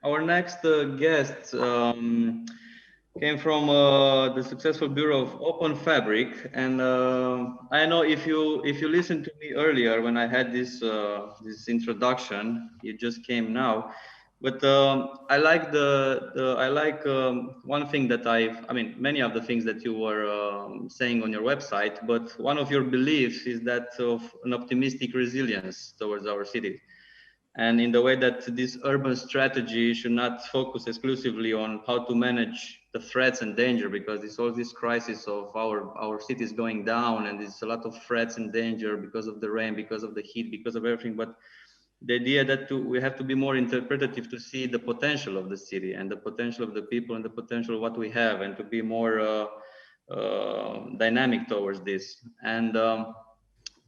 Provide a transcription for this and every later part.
Our next guest came from the successful bureau of Open Fabric, and I know if you listened to me earlier when I had this this introduction, you just came now, but I like one thing that I mean many of the things that you were saying on your website, but one of your beliefs is that of an optimistic resilience towards our city. And in the way that this urban strategy should not focus exclusively on how to manage the threats and danger, because it's all this crisis of our cities going down, and there's a lot of threats and danger because of the rain, because of the heat, because of everything. But the idea that we have to be more interpretative to see the potential of the city and the potential of the people and the potential of what we have, and to be more dynamic towards this. And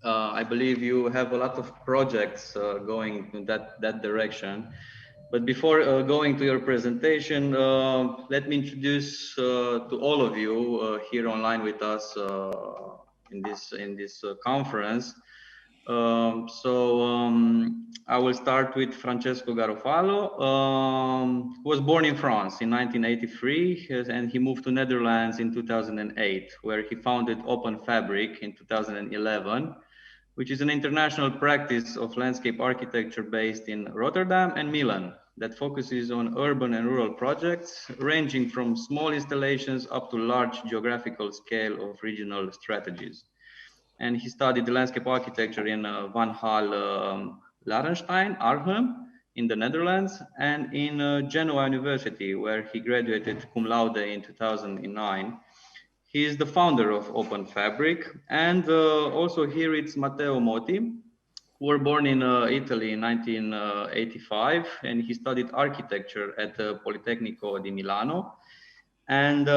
I believe you have a lot of projects going in that direction. But before going to your presentation, let me introduce to all of you here online with us in this conference. I will start with Francesco GAROFALO, who was born in France in 1983, and he moved to Netherlands in 2008, where he founded Open Fabric in 2011, which is an international practice of landscape architecture based in Rotterdam and Milan that focuses on urban and rural projects, ranging from small installations up to large geographical scale of regional strategies. And he studied landscape architecture in Van Hal Larenstein, Arnhem, in the Netherlands, and in Genoa University, where he graduated cum laude in 2009. He is the founder of Open Fabric, and also here it's Matteo Motti, who were born in Italy in 1985, and he studied architecture at the Politecnico di Milano. And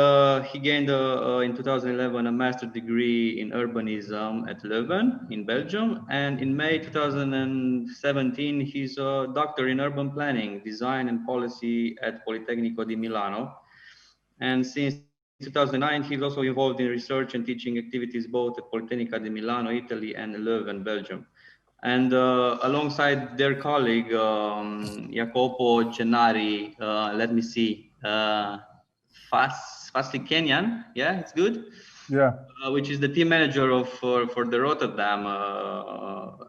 he gained in 2011 a master's degree in urbanism at Leuven in Belgium. And in May 2017, he's a doctor in urban planning, design and policy at Politecnico di Milano. And since 2009, he's also involved in research and teaching activities both at Politecnica di Milano, Italy, and Leuven, Belgium. And alongside their colleague, Jacopo Gennari, let me see, Fastly Kenyan, yeah, it's good. Yeah. Which is the team manager for the Rotterdam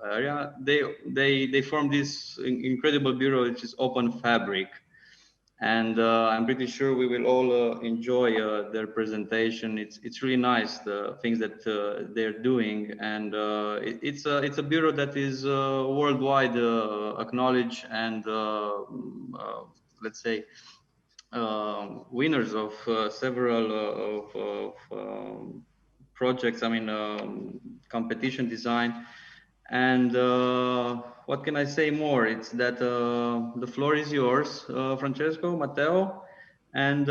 area. They formed this incredible bureau, which is Open Fabric. And I'm pretty sure we will all enjoy their presentation. It's really nice, the things that they're doing, and it's a bureau that is worldwide acknowledged, and let's say winners of several projects. I mean, competition design. And what can I say more? It's that the floor is yours, Francesco, Matteo, and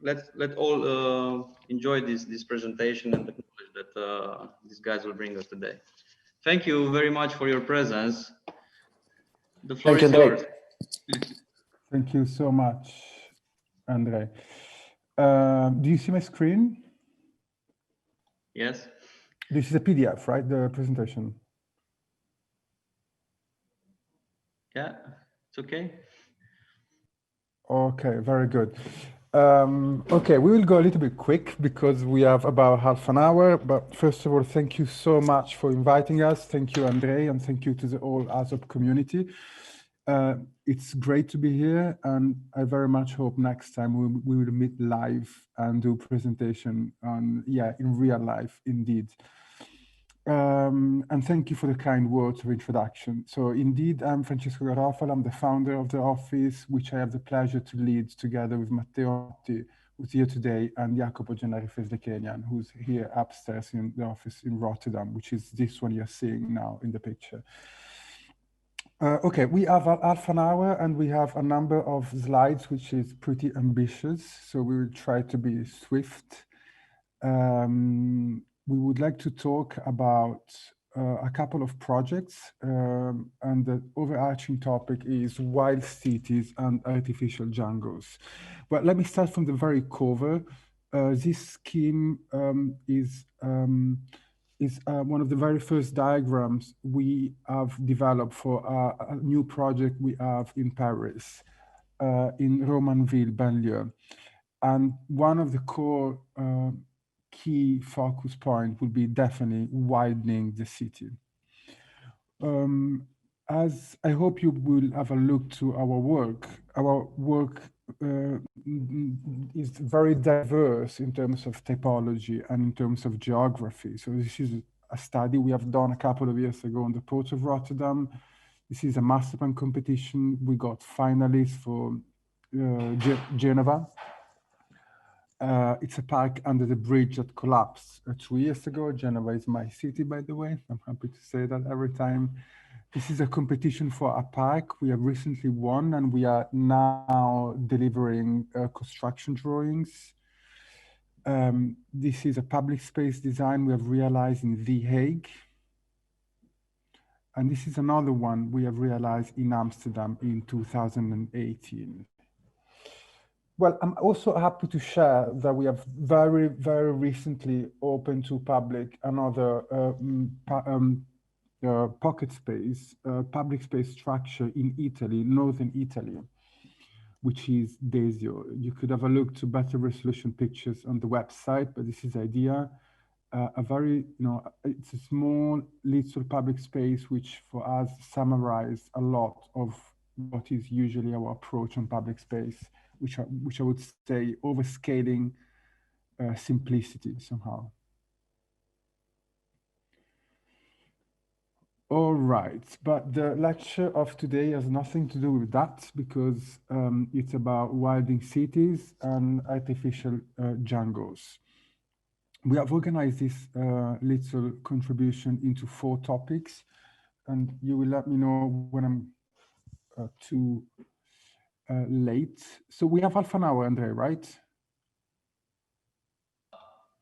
let all enjoy this presentation and the knowledge that these guys will bring us today. Thank you very much for your presence. The floor is yours. Thank you so much, Andrei. Do you see my screen? Yes. This is a PDF, right? The presentation. Yeah, it's okay. Okay, very good. Okay, we will go a little bit quick because we have about half an hour. But first of all, thank you so much for inviting us. Thank you, Andrei, and thank you to the whole ASOP community. It's great to be here, and I very much hope next time we will meet live and do presentation on, yeah, in real life, indeed. And thank you for the kind words of introduction. So indeed, I'm Francesco GAROFALO. I'm the founder of the office, which I have the pleasure to lead together with Matteo MOTTI, who's here today, and Jacopo Gennari, who's here upstairs in the office in Rotterdam, which is this one you're seeing now in the picture. Okay, we have half an hour and we have a number of slides, which is pretty ambitious. So we will try to be swift. We would like to talk about a couple of projects, and the overarching topic is wild cities and artificial jungles. Well, let me start from the very cover. This scheme is is one of the very first diagrams we have developed for a new project we have in Paris, in Romanville, banlieue. And one of the core key focus point would be definitely widening the city. As I hope you will have a look to our work is very diverse in terms of typology and in terms of geography. So this is a study we have done a couple of years ago on the Port of Rotterdam. This is a master plan competition. We got finalists for Genova. It's a park under the bridge that collapsed 2 years ago. Genova is my city, by the way. I'm happy to say that every time. This is a competition for a park we have recently won, and we are now delivering construction drawings. This is a public space design we have realized in The Hague. And this is another one we have realized in Amsterdam in 2018. Well, I'm also happy to share that we have very, very recently opened to public another pocket space, public space structure in Italy, northern Italy, which is Desio. You could have a look to better resolution pictures on the website, but this is the idea. A very, it's a small little public space, which for us summarize a lot of what is usually our approach on public space, which I would say overscaling simplicity somehow. All right, but the lecture of today has nothing to do with that, because it's about widening cities and artificial jungles. We have organized this little contribution into 4 topics, and you will let me know when I'm too late. So we have half an hour, Andrei, right?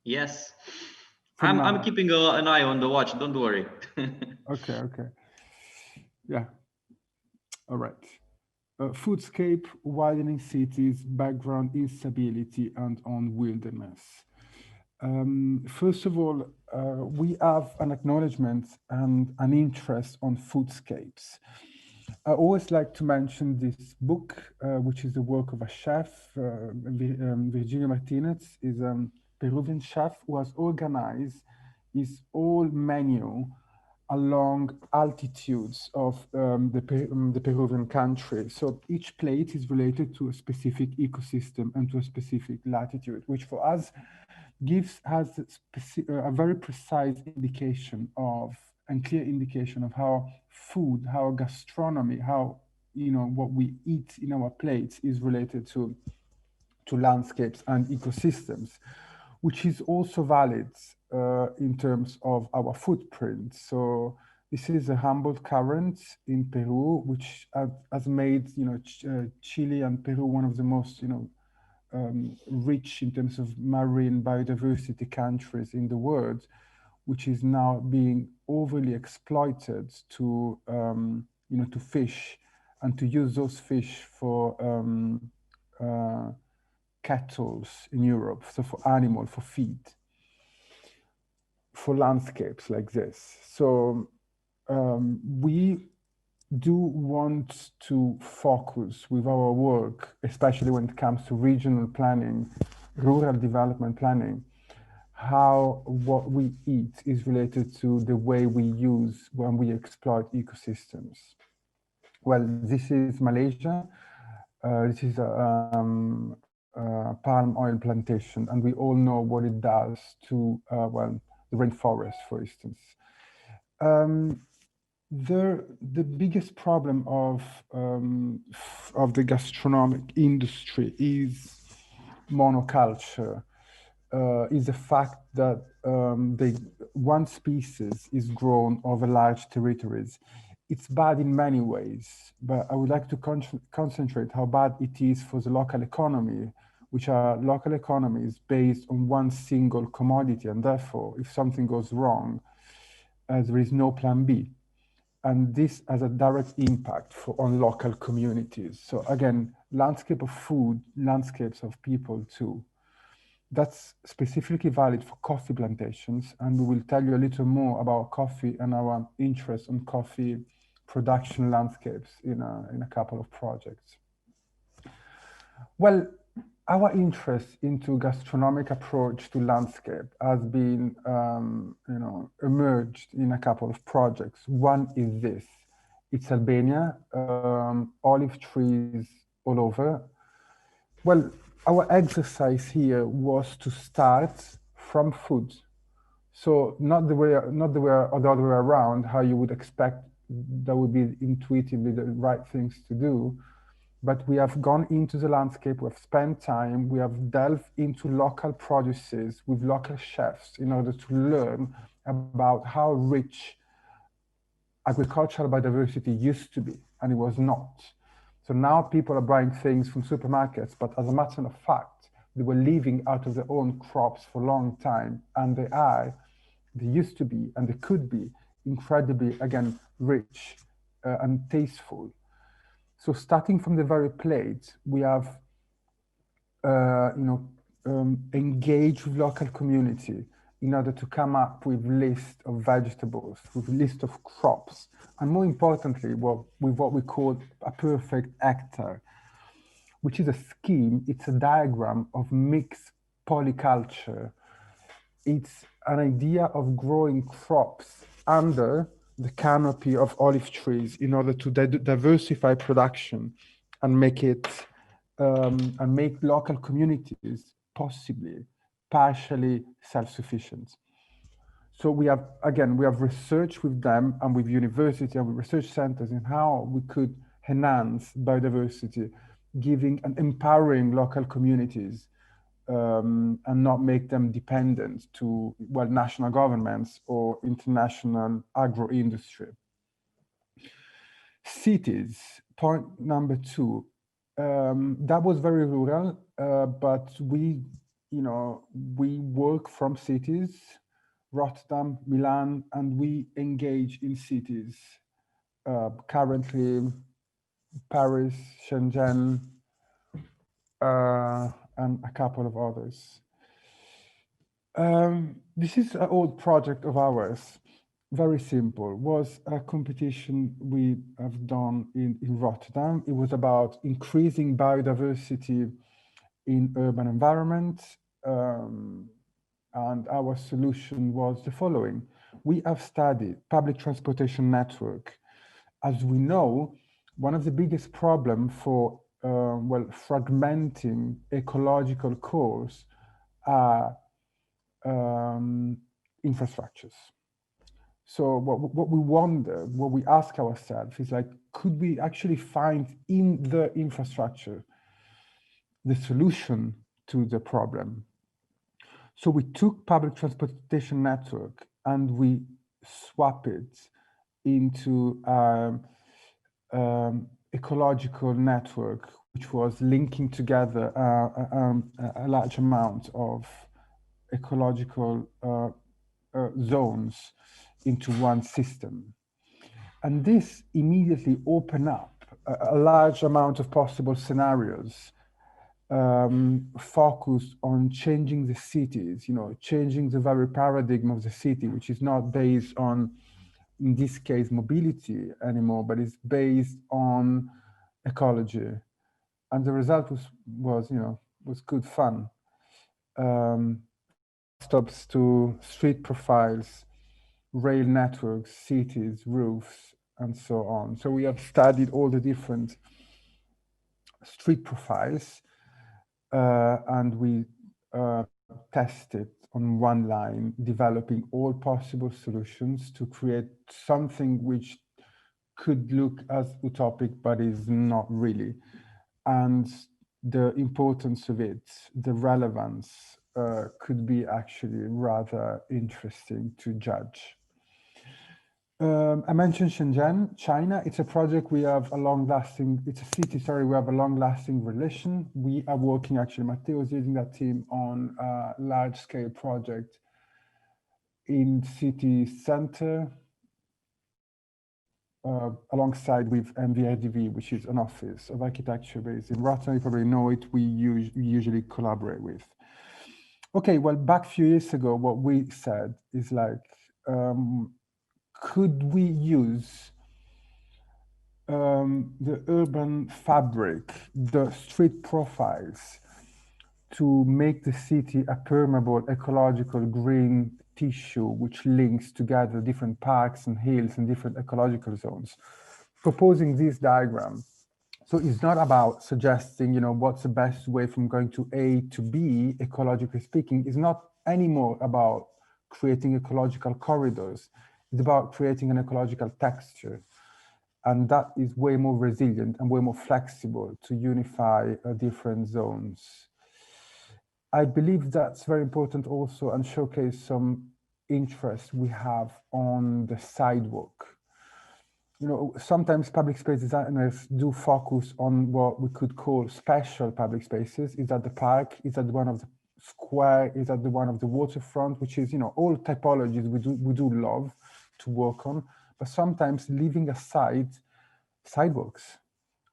Yes. I'm keeping an eye on the watch, don't worry. Okay. Yeah. All right. Foodscape, widening cities, background instability, and on wilderness. First of all, we have an acknowledgement and an interest on foodscapes. I always like to mention this book, which is the work of a chef. Virginia Martinez is a Peruvian chef who has organized his whole menu along altitudes of the Peruvian country. So each plate is related to a specific ecosystem and to a specific latitude, which for us gives us a very precise indication of and clear indication of how food, how gastronomy, how what we eat in our plates is related to landscapes and ecosystems, which is also valid in terms of our footprint. So this is a Humboldt Current in Peru, which has made Chile and Peru one of the most rich in terms of marine biodiversity countries in the world, which is now being overly exploited to to fish and to use those fish for cattle in Europe, so for animal, for feed, for landscapes like this. So we do want to focus with our work, especially when it comes to regional planning, rural development planning, how what we eat is related to the way we use when we exploit ecosystems. Well, this is Malaysia. This is a palm oil plantation, and we all know what it does to the rainforest, for instance. The biggest problem of the gastronomic industry is monoculture. Is the fact that one species is grown over large territories. It's bad in many ways, but I would like to concentrate how bad it is for the local economy, which are local economies based on one single commodity, and therefore, if something goes wrong, there is no plan B. And this has a direct impact on local communities. So again, landscape of food, landscapes of people too. that's specifically valid for coffee plantations, and we will tell you a little more about coffee and our interest in coffee production landscapes in a couple of projects. Well, our interest into gastronomic approach to landscape has been, emerged in a couple of projects. One is this. It's Albania, olive trees all over. Well, our exercise here was to start from food. So not the other way around, how you would expect that would be intuitively the right things to do. But we have gone into the landscape, we have spent time, we have delved into local produces with local chefs in order to learn about how rich agricultural biodiversity used to be, and it was not. So now people are buying things from supermarkets, but as a matter of fact, they were living out of their own crops for a long time, and they used to be, and they could be incredibly, again, rich and tasteful. So starting from the very plate, we have, engaged with local community in order to come up with list of vegetables, with list of crops, and more importantly, with what we call a perfect hectare, which is a scheme. It's a diagram of mixed polyculture. It's an idea of growing crops under the canopy of olive trees in order to diversify production and make it and make local communities possibly partially self-sufficient. So we have researched with them and with university and with research centers in how we could enhance biodiversity, giving and empowering local communities and not make them dependent to national governments or international agro-industry. Cities, point number 2. That was very rural, but we work from cities, Rotterdam, Milan, and we engage in cities. Currently, Paris, Shenzhen, and a couple of others. This is an old project of ours, very simple. Was a competition we have done in Rotterdam. It was about increasing biodiversity in urban environments, and our solution was the following. We have studied public transportation network. As we know, one of the biggest problems for fragmenting ecological cores are infrastructures. So what we wonder, what we ask ourselves is could we actually find in the infrastructure the solution to the problem? So we took public transportation network and we swap it into ecological network, which was linking together a large amount of ecological zones into one system. And this immediately opened up a large amount of possible scenarios focused on changing the cities, changing the very paradigm of the city, which is not based on, in this case, mobility anymore, but it's based on ecology. And the result was good fun. Stops to street profiles, rail networks, cities, roofs, and so on. So we have studied all the different street profiles, and we tested on one line, developing all possible solutions to create something which could look as utopic, but is not really. And the importance of it, the relevance, could be actually rather interesting to judge. I mentioned Shenzhen, China. It's a project we have a long-lasting, it's a city, sorry, we have a long-lasting relation. We are working, actually, Matteo is leading that team on a large-scale project in city center, alongside with MVRDV, which is an office of architecture based in Rotterdam. You probably know it, we usually collaborate with. Okay, well, back a few years ago, what we said is like, could we use the urban fabric, the street profiles, to make the city a permeable, ecological, green tissue which links together different parks and hills and different ecological zones? Proposing this diagram. So it's not about suggesting, what's the best way from going to A to B, ecologically speaking. It's not anymore about creating ecological corridors. It's about creating an ecological texture. And that is way more resilient and way more flexible to unify different zones. I believe that's very important also, and showcase some interest we have on the sidewalk. Sometimes public space designers do focus on what we could call special public spaces. Is that the park? Is that one of the square? Is that the one of the waterfront? Which is, all typologies we do love to work on. But sometimes leaving aside sidewalks,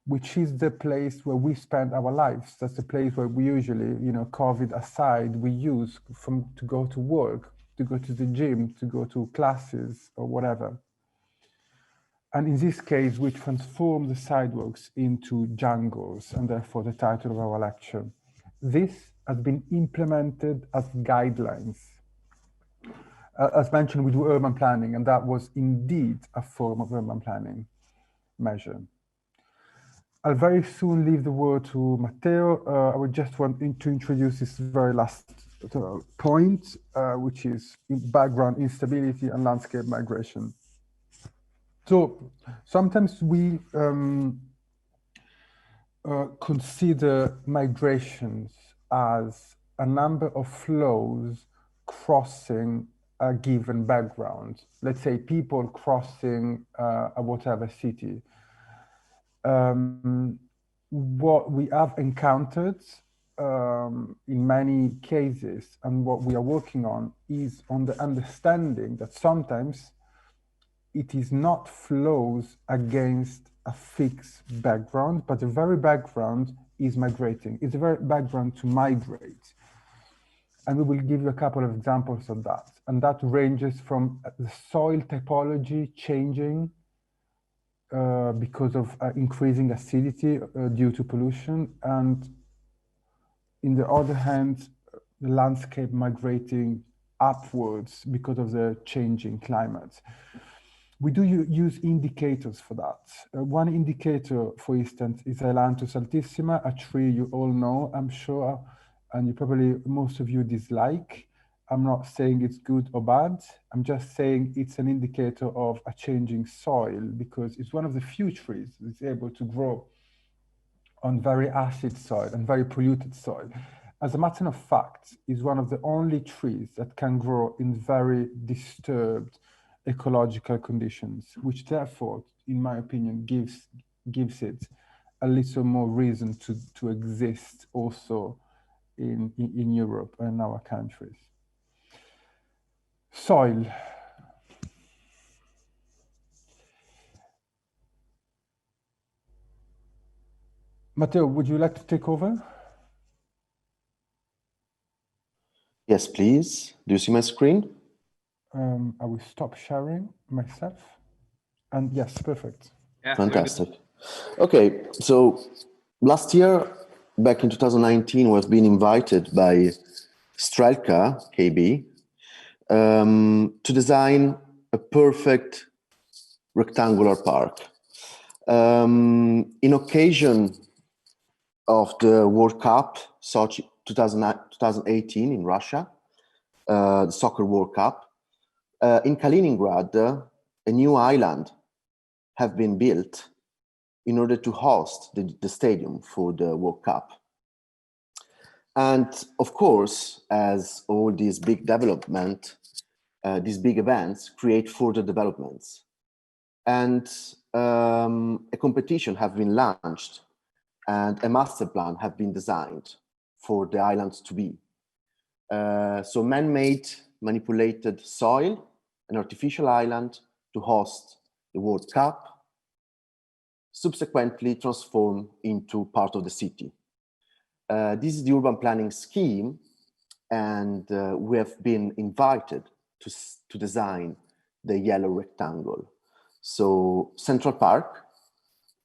which is the place where we spend our lives. That's the place where we usually, COVID aside, we use to go to work, to go to the gym, to go to classes or whatever. And in this case, we transform the sidewalks into jungles, and therefore the title of our lecture. This has been implemented as guidelines. As mentioned, we do urban planning, and that was indeed a form of urban planning measure. I'll very soon leave the word to Matteo. I would just want to introduce this very last point, which is background instability and landscape migration. So sometimes we consider migrations as a number of flows crossing a given background. Let's say people crossing a whatever city. What we have encountered in many cases, and what we are working on, is on the understanding that sometimes it is not flows against a fixed background, but the very background is migrating. It's the very background to migrate. And we will give you a couple of examples of that. And that ranges from the soil typology changing because of increasing acidity due to pollution, and in the other hand, the landscape migrating upwards because of the changing climate. We do use indicators for that. One indicator, for instance, is Ailanthus altissima, a tree you all know, I'm sure, and you probably, most of you dislike. I'm not saying it's good or bad. I'm just saying it's an indicator of a changing soil, because it's one of the few trees that's able to grow on very acid soil and very polluted soil. As a matter of fact, it's one of the only trees that can grow in very disturbed ecological conditions, which therefore, in my opinion, gives it a little more reason to exist also in Europe and our countries. Soil. Matteo, would you like to take over? Yes, please. Do you see my screen? I will stop sharing myself. And yes, perfect. Yeah, fantastic. Okay, so last year, back in 2019, we've been invited by Strelka KB to design a perfect rectangular park. In occasion of the World Cup, Sochi 2018 in Russia, the Soccer World Cup, in Kaliningrad, a new island have been built in order to host the stadium for the World Cup. And of course, as all these big development, these big events create further developments. And a competition have been launched and a master plan have been designed for the islands to be. So man-made manipulated soil, an artificial island to host the World Cup, subsequently transformed into part of the city. This is the urban planning scheme and we have been invited to design the yellow rectangle. So Central Park,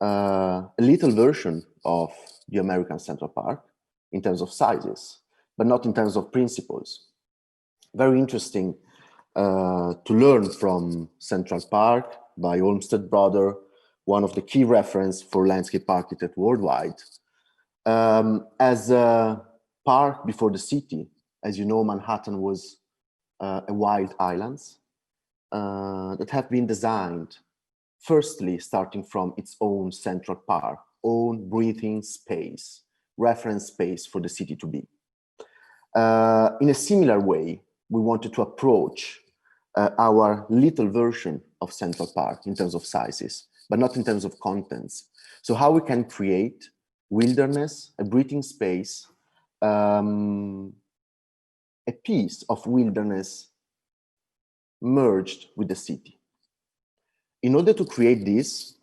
a little version of the American Central Park in terms of sizes, but not in terms of principles. Very interesting to learn from Central Park by Olmsted Brother, one of the key reference for landscape architect worldwide. As a park before the city, as you know, Manhattan was a wild island that have been designed, firstly, starting from its own Central Park, own breathing space, reference space for the city to be. In a similar way, we wanted to approach our little version of Central Park in terms of sizes, but not in terms of contents. So how we can create wilderness, a breathing space, a piece of wilderness merged with the city. In order to create this,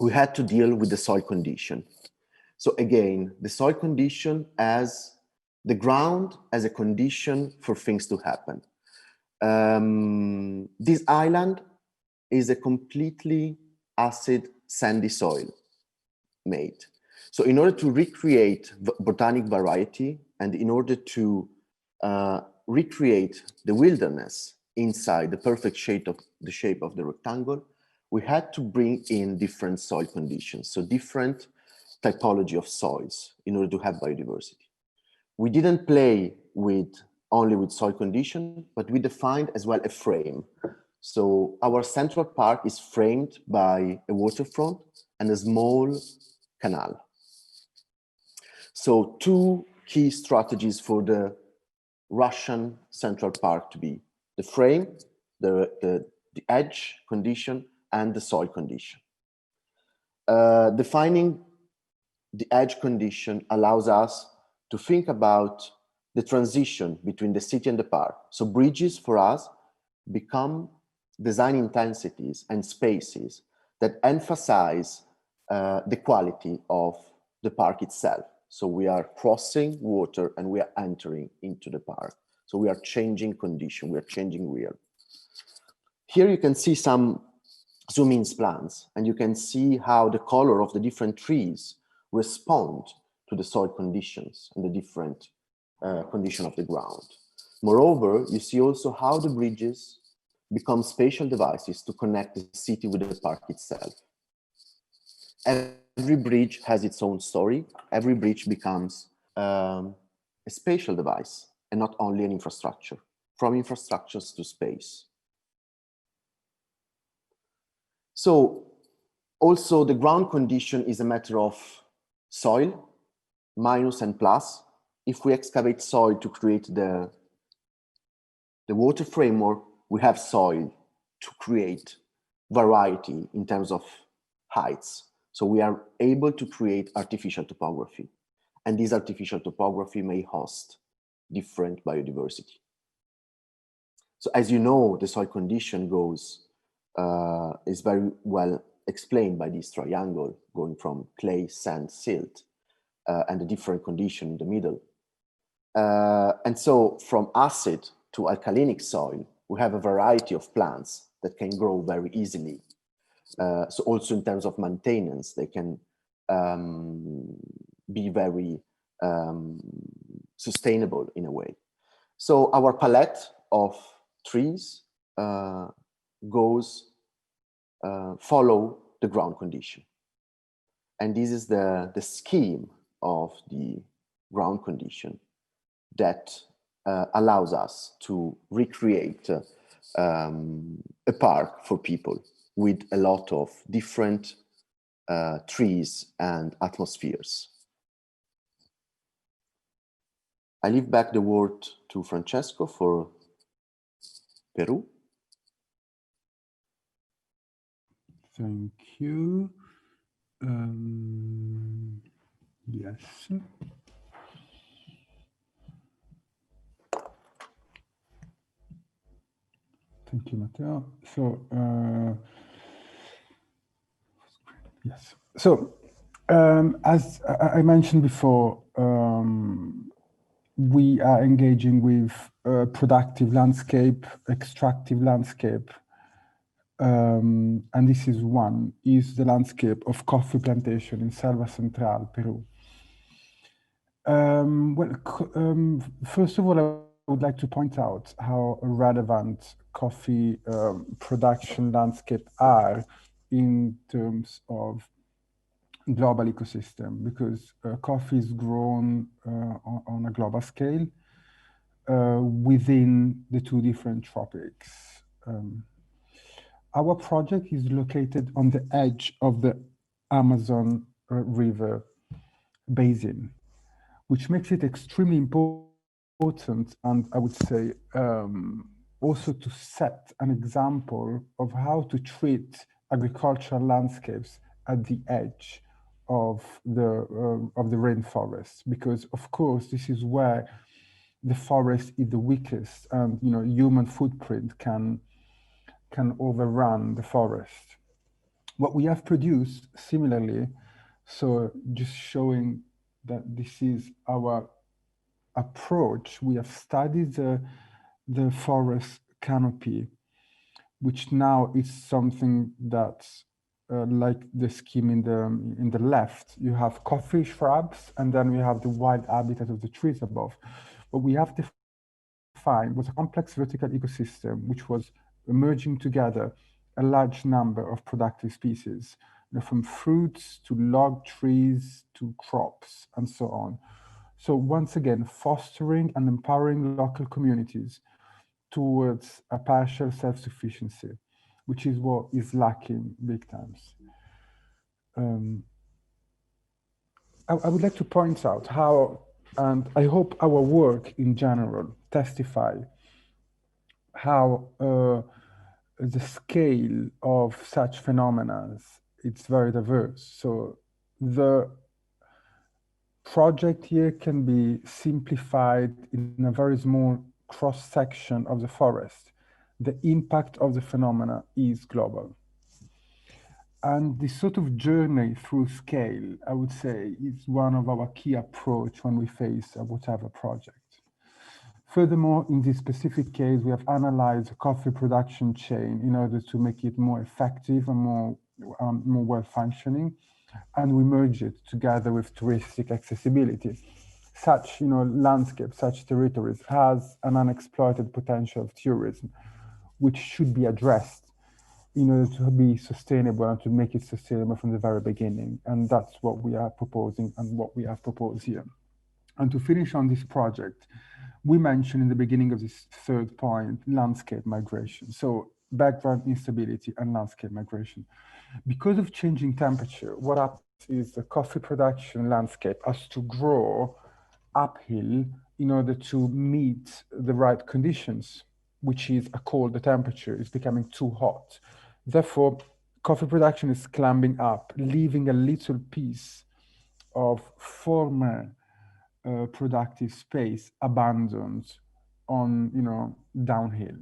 we had to deal with the soil condition. So again, the soil condition as the ground as a condition for things to happen. This island is a completely acid, sandy soil made. So in order to recreate botanic variety and in order to recreate the wilderness inside the perfect shape of the rectangle, we had to bring in different soil conditions, so different typology of soils in order to have biodiversity. We didn't play only with soil condition, but we defined as well a frame. So our Central Park is framed by a waterfront and a small canal. So two key strategies for the Russian Central Park to be the frame, the edge condition, and the soil condition. Defining the edge condition allows us to think about the transition between the city and the park. So bridges for us become design intensities and spaces that emphasize the quality of the park itself. So we are crossing water and we are entering into the park. So we are changing condition, we are changing real. Here you can see some zoom-in plans, and you can see how the color of the different trees respond to the soil conditions and the different condition of the ground. Moreover, you see also how the bridges become spatial devices to connect the city with the park itself. Every bridge has its own story. Every bridge becomes a spatial device and not only an infrastructure, from infrastructures to space. So also the ground condition is a matter of soil, minus and plus. If we excavate soil to create the water framework, we have soil to create variety in terms of heights. So we are able to create artificial topography. And this artificial topography may host different biodiversity. So as you know, the soil condition is very well explained by this triangle going from clay, sand, silt, and the different condition in the middle. And so from acid to alkalinic soil, we have a variety of plants that can grow very easily. So also in terms of maintenance, they can be very sustainable in a way. So our palette of trees follow the ground condition. And this is the scheme of the ground condition that allows us to recreate a park for people with a lot of different trees and atmospheres. I leave back the word to Francesco for Peru. Thank you. Yes. Thank you, Matteo. So, yes. So, as I mentioned before, we are engaging with productive landscape, extractive landscape, and this is the landscape of coffee plantation in Selva Central, Peru. First of all, I would like to point out how relevant coffee production landscape are in terms of global ecosystem, because coffee is grown on a global scale within the two different tropics. Our project is located on the edge of the Amazon River basin, which makes it extremely important, and I would say also to set an example of how to treat agricultural landscapes at the edge of the rainforest, because of course this is where the forest is the weakest, and human footprint can overrun the forest. What we have produced similarly, so just showing that this is our approach, we have studied the forest canopy, which now is something that's like the scheme in the left. You have coffee shrubs, and then we have the wild habitat of the trees above. What we have defined was a complex vertical ecosystem which was merging together a large number of productive species, from fruits to log trees to crops and so on. So once again, fostering and empowering local communities towards a partial self-sufficiency, which is what is lacking big times. I would like to point out how, and I hope our work in general testify how the scale of such phenomena, it's very diverse. So the project here can be simplified in a very small cross-section of the forest. The impact of the phenomena is global. And this sort of journey through scale, I would say, is one of our key approach when we face a whatever project. Furthermore, in this specific case, we have analyzed the coffee production chain in order to make it more effective and more well-functioning, and we merge it together with touristic accessibility. Such landscape, such territories has an unexploited potential of tourism, which should be addressed in order to be sustainable and to make it sustainable from the very beginning. And that's what we are proposing and what we have proposed here. And to finish on this project, we mentioned in the beginning of this third point, landscape migration. So background instability and landscape migration. Because of changing temperature, what happens is the coffee production landscape has to grow uphill in order to meet the right conditions, which is a cold, the temperature is becoming too hot. Therefore, coffee production is climbing up, leaving a little piece of former productive space abandoned on, downhill.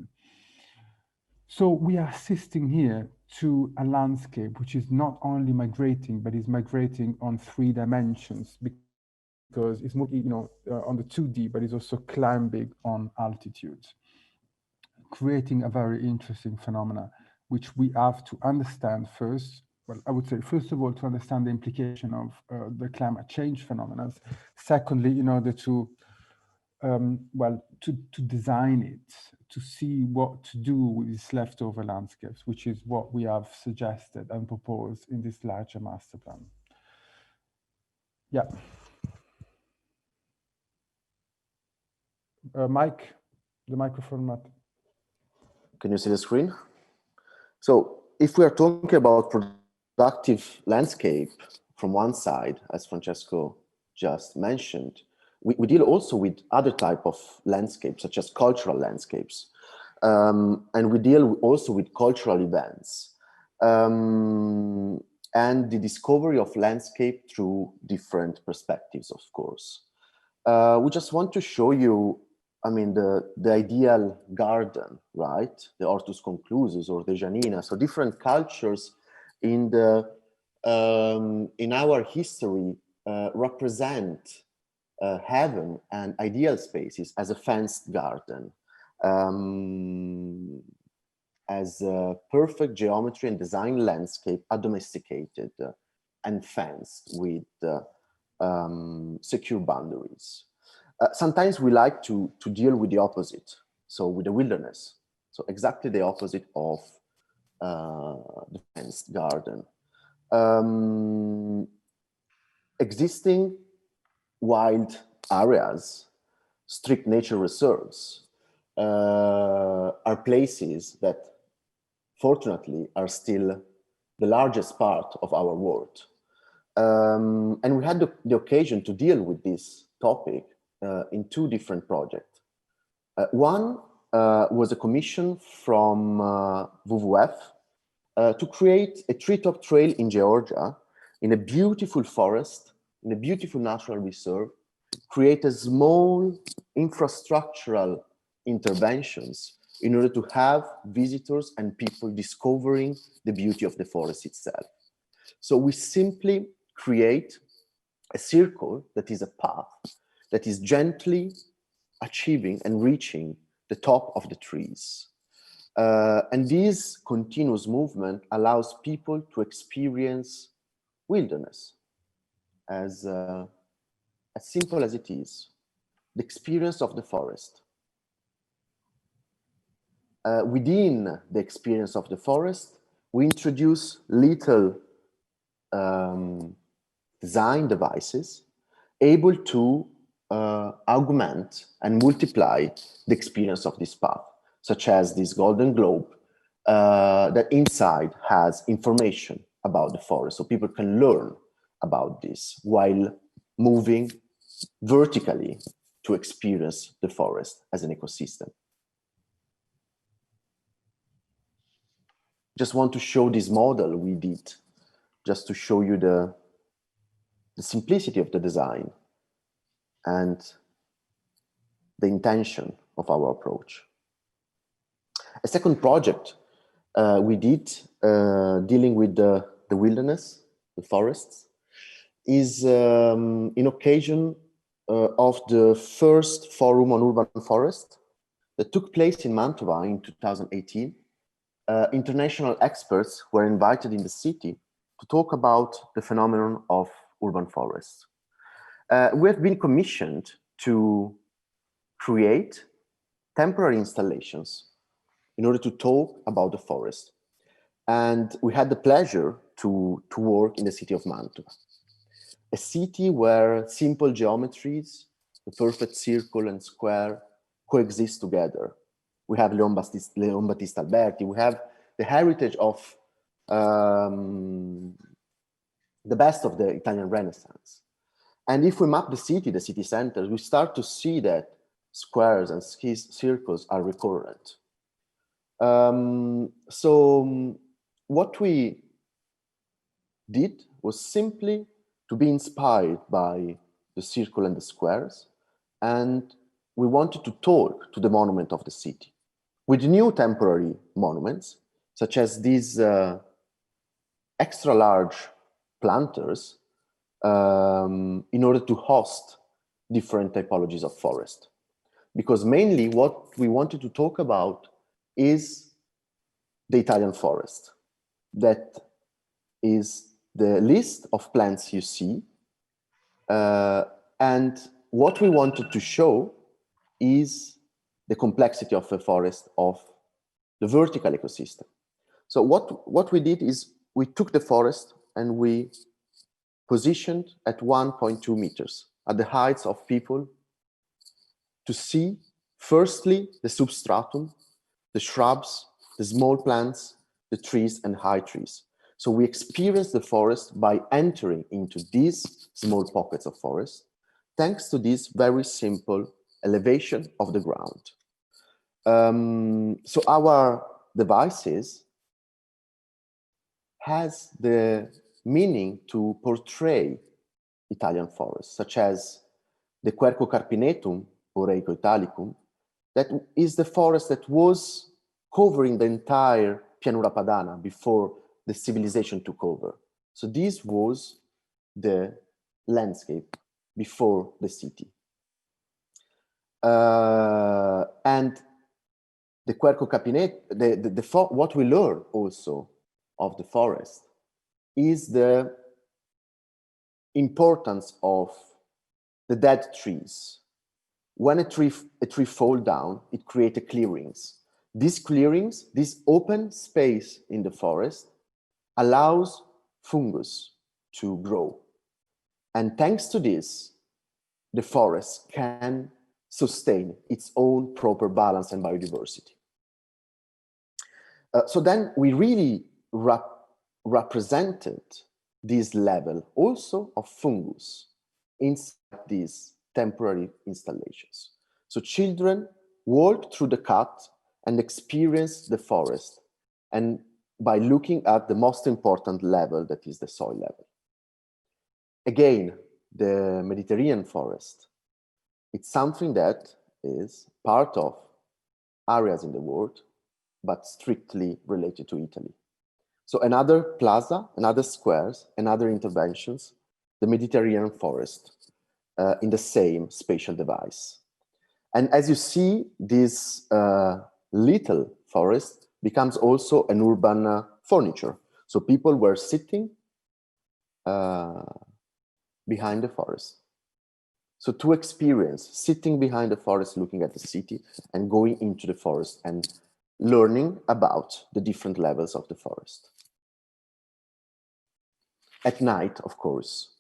So we are assisting here to a landscape which is not only migrating, but is migrating on 3 dimensions, because it's moving, on the 2D, but it's also climbing on altitude, creating a very interesting phenomena, which we have to understand first. Well, I would say, first of all, to understand the implication of the climate change phenomena. Secondly, in order to, to design it, to see what to do with these leftover landscapes, which is what we have suggested and proposed in this larger master plan. Yeah. Mike, the microphone, Matt. Can you see the screen? So if we are talking about productive landscape from one side, as Francesco just mentioned, we deal also with other type of landscapes, such as cultural landscapes. And we deal also with cultural events and the discovery of landscape through different perspectives, of course. We just want to show you, the ideal garden, right? The Hortus Conclusus or the Janina. So different cultures in our history represent heaven and ideal spaces as a fenced garden, as a perfect geometry and design landscape, domesticated and fenced with secure boundaries. Sometimes we like to deal with the opposite, so with the wilderness. So exactly the opposite of the fenced garden. Existing wild areas, strict nature reserves, are places that fortunately are still the largest part of our world. And we had the occasion to deal with this topic in two different projects. One was a commission from WWF to create a treetop trail in Georgia, in a beautiful forest, in a beautiful natural reserve, create a small infrastructural interventions in order to have visitors and people discovering the beauty of the forest itself. So we simply create a circle that is a path that is gently achieving and reaching the top of the trees. And this continuous movement allows people to experience wilderness as simple as it is, the experience of the forest. Within the experience of the forest, we introduce little design devices able to augment and multiply the experience of this path, such as this golden globe that inside has information about the forest, so people can learn about this while moving vertically to experience the forest as an ecosystem. Just want to show this model we did, just to show you the simplicity of the design and the intention of our approach. A second project we did dealing with the wilderness, the forests, is in occasion of the first forum on urban forest that took place in Mantova in 2018. International experts were invited in the city to talk about the phenomenon of urban forests. We have been commissioned to create temporary installations in order to talk about the forest. And we had the pleasure to work in the city of Mantova, a city where simple geometries, the perfect circle and square, coexist together. We have Leon Battista Alberti, we have the heritage of the best of the Italian Renaissance. And if we map the city centers, we start to see that squares and circles are recurrent. So what we did was simply to be inspired by the circle and the squares, and we wanted to talk to the monument of the city with new temporary monuments, such as these extra large planters in order to host different typologies of forest. Because mainly what we wanted to talk about is the Italian forest. That is the list of plants you see. And what we wanted to show is the complexity of a forest, of the vertical ecosystem. So what we did is we took the forest and we positioned at 1.2 meters at the heights of people to see, firstly, the substratum, the shrubs, the small plants, the trees and high trees. So we experience the forest by entering into these small pockets of forest, thanks to this very simple elevation of the ground. So our devices has the meaning to portray Italian forests, such as the Quercus carpinetum, Oreico italicum, that is the forest that was covering the entire Pianura Padana before the civilization took over. So this was the landscape before the city. And the Querco Capinet, what we learn also of the forest is the importance of the dead trees. When a tree falls down, it creates clearings. These clearings, this open space in the forest, allows fungus to grow. And thanks to this, the forest can sustain its own proper balance and biodiversity. So then we really represented this level also of fungus inside these temporary installations. So children walk through the cut and experience the forest, and by looking at the most important level, that is the soil level. Again, the Mediterranean forest, it's something that is part of areas in the world, but strictly related to Italy. So another plaza, another squares, another interventions, the Mediterranean forest in the same spatial device. And as you see, this little forest becomes also an urban furniture. So people were sitting behind the forest. So to experience sitting behind the forest, looking at the city and going into the forest and learning about the different levels of the forest. At night, of course,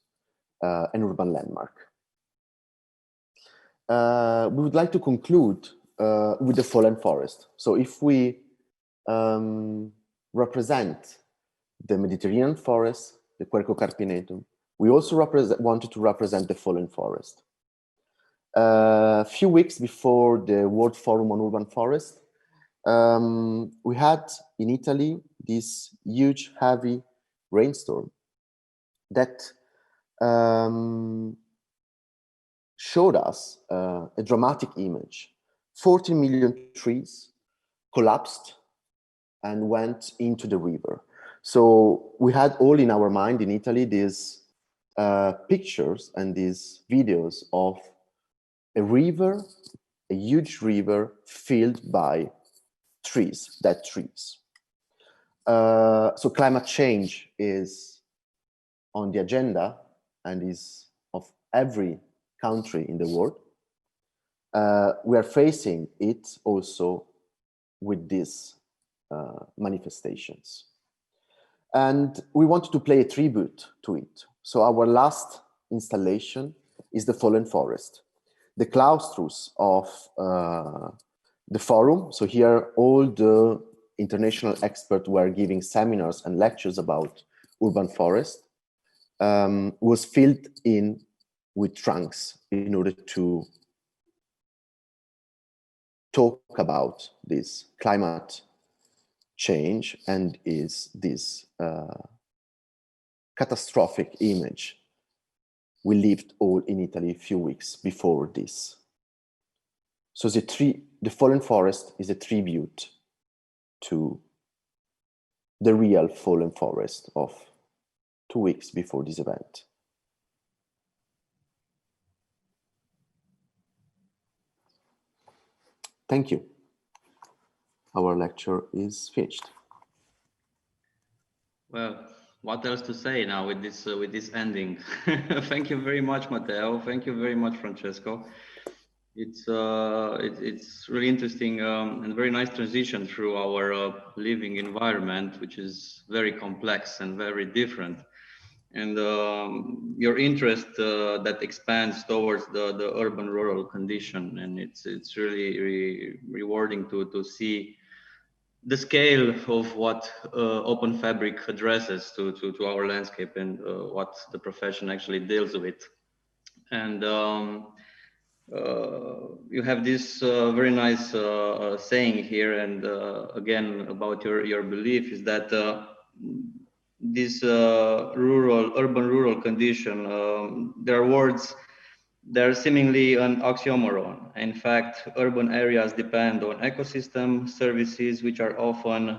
an urban landmark. We would like to conclude with the fallen forest. So if we represent the Mediterranean forest, the Querco carpinetum, we also wanted to represent the fallen forest. A few weeks before the World Forum on Urban Forest, we had in Italy this huge, heavy rainstorm that showed us a dramatic image. 40 million trees collapsed and went into the river. So we had all in our mind in Italy these pictures and these videos of a river, a huge river filled by trees, dead trees. So climate change is on the agenda and is of every country in the world. We are facing it also with these manifestations. And we wanted to pay a tribute to it. So our last installation is the fallen forest. The claustros of the forum, so here all the international experts were giving seminars and lectures about urban forest, was filled in with trunks in order to talk about this climate change and is this catastrophic image we lived all in Italy a few weeks before this. So the fallen forest is a tribute to the real fallen forest of 2 weeks before this event. Thank you. Our lecture is finished. Well, what else to say now with this ending? Thank you very much, Matteo. Thank you very much, Francesco. It's really interesting and very nice transition through our living environment, which is very complex and very different. And your interest that expands towards the urban-rural condition, and it's really rewarding to see the scale of what Open Fabric addresses to our landscape and what the profession actually deals with. And you have this very nice saying here, and again about your belief is that this urban-rural condition, there are words, they're seemingly an oxymoron. In fact, urban areas depend on ecosystem services, which are often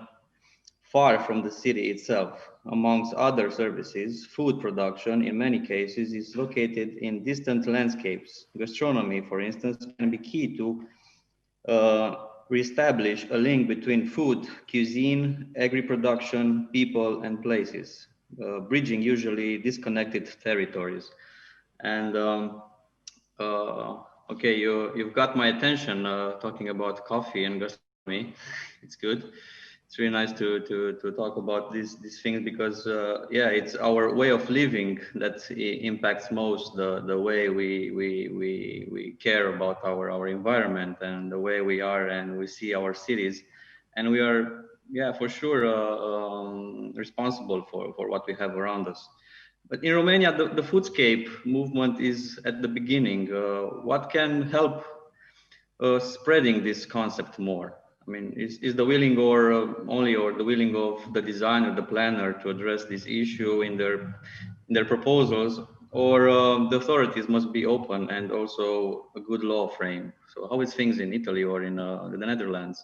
far from the city itself. Amongst other services, food production in many cases is located in distant landscapes. Gastronomy, for instance, can be key to reestablish a link between food, cuisine, agri-production, people, and places, bridging usually disconnected territories. And okay, you've got my attention talking about coffee and gastronomy. It's good. It's really nice to talk about these things because yeah, it's our way of living that impacts most the way we care about our environment and the way we are and we see our cities, and we are, yeah, for sure responsible for what we have around us. But in Romania, the foodscape movement is at the beginning. What can help spreading this concept more? I mean, is the willing or the willing of the designer, the planner to address this issue in their proposals, or the authorities must be open and also a good law frame? So how is things in Italy or in the Netherlands?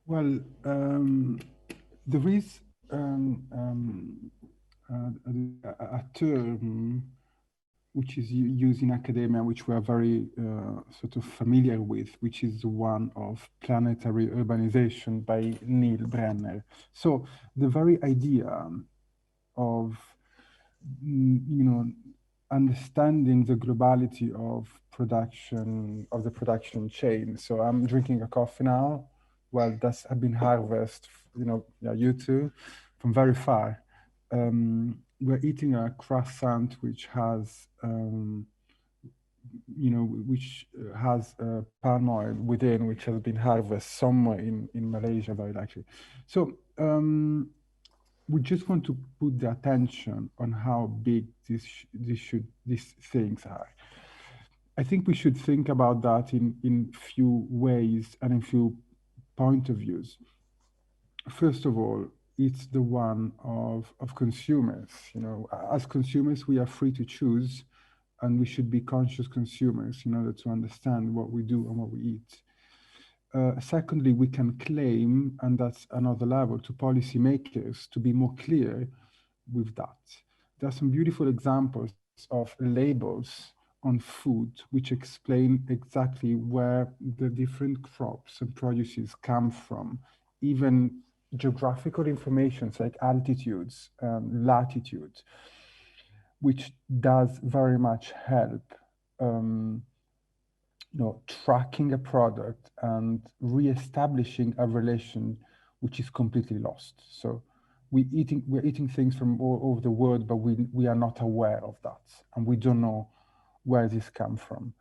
Well, there is a term which is used in academia, which we are very sort of familiar with, which is the one of planetary urbanization by Neil Brenner. So the very idea of, understanding the globality of production, of the production chain. So I'm drinking a coffee now. Well, that's have been harvested, you too, from very far. We're eating a croissant which has, which has palm oil within, which has been harvested somewhere in Malaysia, very likely. So we just want to put the attention on how big these things are. I think we should think about that in few ways and in few point of views. First of all, it's the one of consumers. As consumers, we are free to choose, and we should be conscious consumers in order to understand what we do and what we eat. Secondly, we can claim, and that's another level, to policymakers to be more clear with that. There are some beautiful examples of labels on food which explain exactly where the different crops and produces come from, even geographical information like altitudes, latitudes, which does very much help tracking a product and reestablishing a relation which is completely lost. So we're eating things from all over the world, but we are not aware of that, and we don't know where this comes from.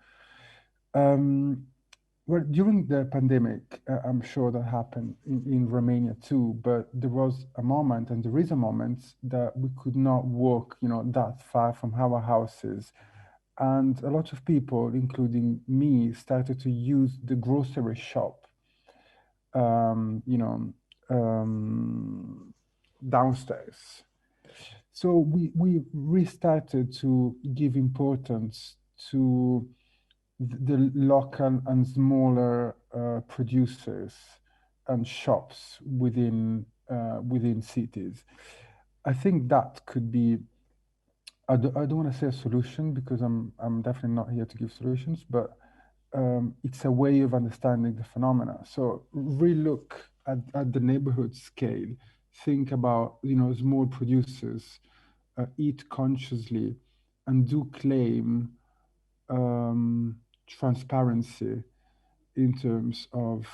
Well, during the pandemic, I'm sure that happened in Romania too, but there was a moment, and there is a moment, that we could not walk, that far from our houses. And a lot of people, including me, started to use the grocery shop, downstairs. So we restarted to give importance to the local and smaller producers and shops within cities. I think that could be, I don't want to say a solution, because I'm definitely not here to give solutions, but it's a way of understanding the phenomena. So relook at the neighborhood scale, think about, small producers, eat consciously, and do claim transparency in terms of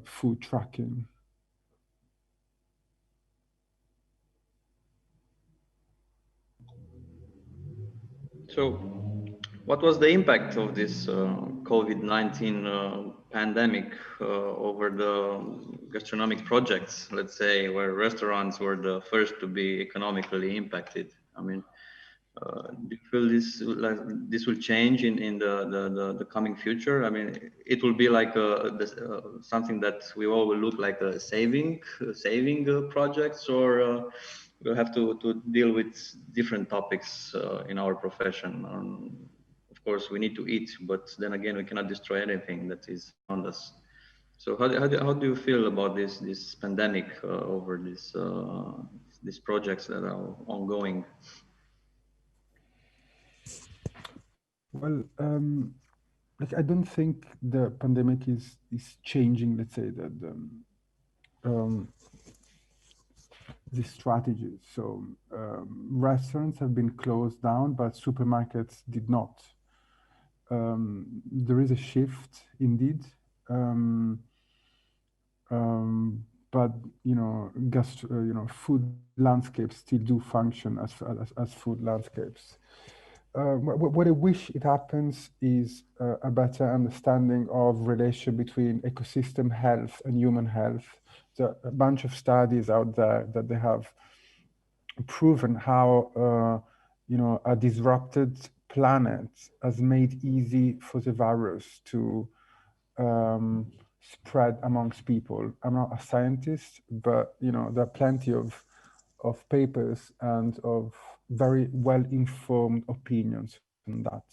food tracking. So what was the impact of this COVID-19 pandemic over the gastronomic projects, let's say, where restaurants were the first to be economically impacted? I mean, do you feel this will change in the coming future? I mean, it will be like something that we all will look like a saving projects, or we'll have to deal with different topics in our profession. Of course, we need to eat, but then again, we cannot destroy anything that is around us. So how do you feel about this pandemic over these projects that are ongoing? Well, like, I don't think the pandemic is changing, let's say, the strategies. So restaurants have been closed down, but supermarkets did not. There is a shift indeed, but food landscapes still do function as food landscapes. What I wish it happens is a better understanding of relation between ecosystem health and human health. There are a bunch of studies out there that they have proven how a disrupted planet has made easy for the virus to spread amongst people. I'm not a scientist, but there are plenty of papers and of very well-informed opinions on that.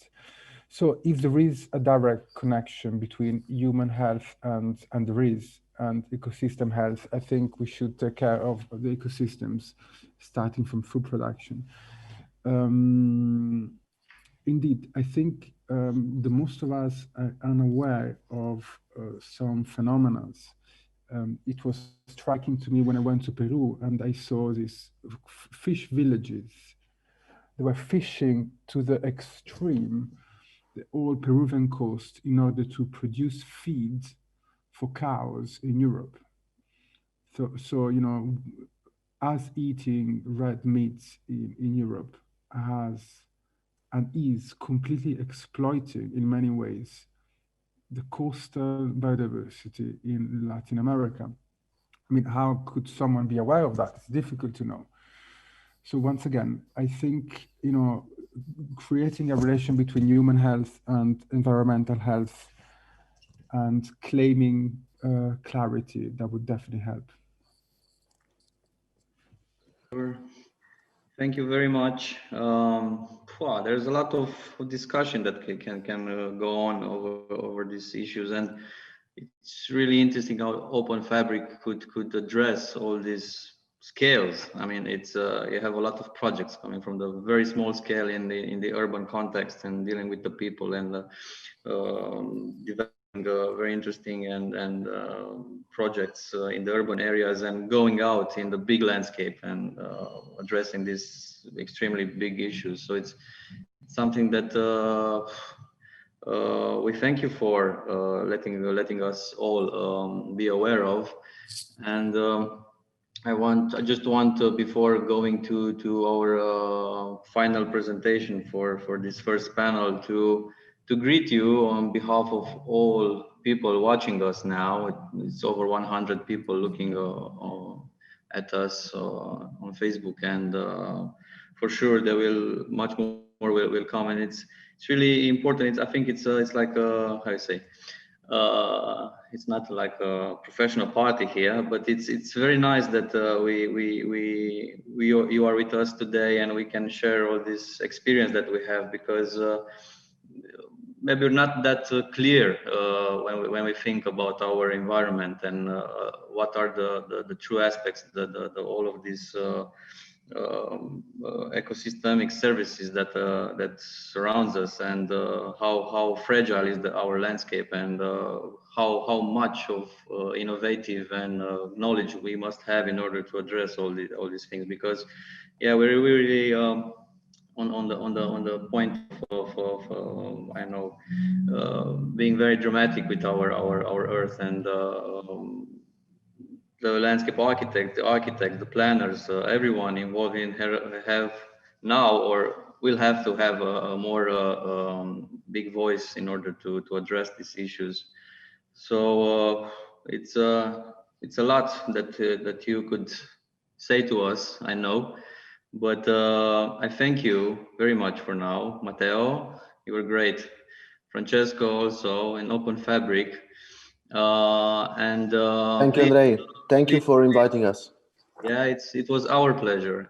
So if there is a direct connection between human health and ecosystem health, I think we should take care of the ecosystems, starting from food production. Indeed, I think the most of us are unaware of some phenomena. It was striking to me when I went to Peru and I saw these fish villages. They were fishing to the extreme, the whole Peruvian coast, in order to produce feed for cows in Europe. So us eating red meat in Europe has and is completely exploiting in many ways the coastal biodiversity in Latin America. I mean, how could someone be aware of that? It's difficult to know. So once again, I think, creating a relation between human health and environmental health and claiming clarity, that would definitely help. Thank you very much. There's a lot of discussion that can go on over these issues, and it's really interesting how Open Fabric could address all these scales. I mean, it's you have a lot of projects coming from the very small scale in the urban context and dealing with the people and developing very interesting and projects in the urban areas and going out in the big landscape and addressing these extremely big issues. So it's something that we thank you for letting us all be aware of. And I just want before going to our final presentation for this first panel to greet you on behalf of all people watching us now. It's over 100 people looking at us on Facebook, and for sure there will much more will come. And it's really important. I think it's like how you say. It's not like a professional party here, but it's very nice that you are with us today and we can share all this experience that we have, because maybe we're not that clear when we think about our environment and what are the true aspects, all of these ecosystemic services that surrounds us, and how fragile is our landscape, and how much of innovative and knowledge we must have in order to address all these things. Because we're really on the point of I know being very dramatic with our earth, and the landscape architect, the planners, everyone involved in have now or will have to have a more big voice in order to address these issues. So it's a lot that you could say to us, I know, but I thank you very much for now. Matteo, you were great. Francesco also, and Open Fabric. Thank you, Andrei. Thank you for inviting us. Yeah, it was our pleasure.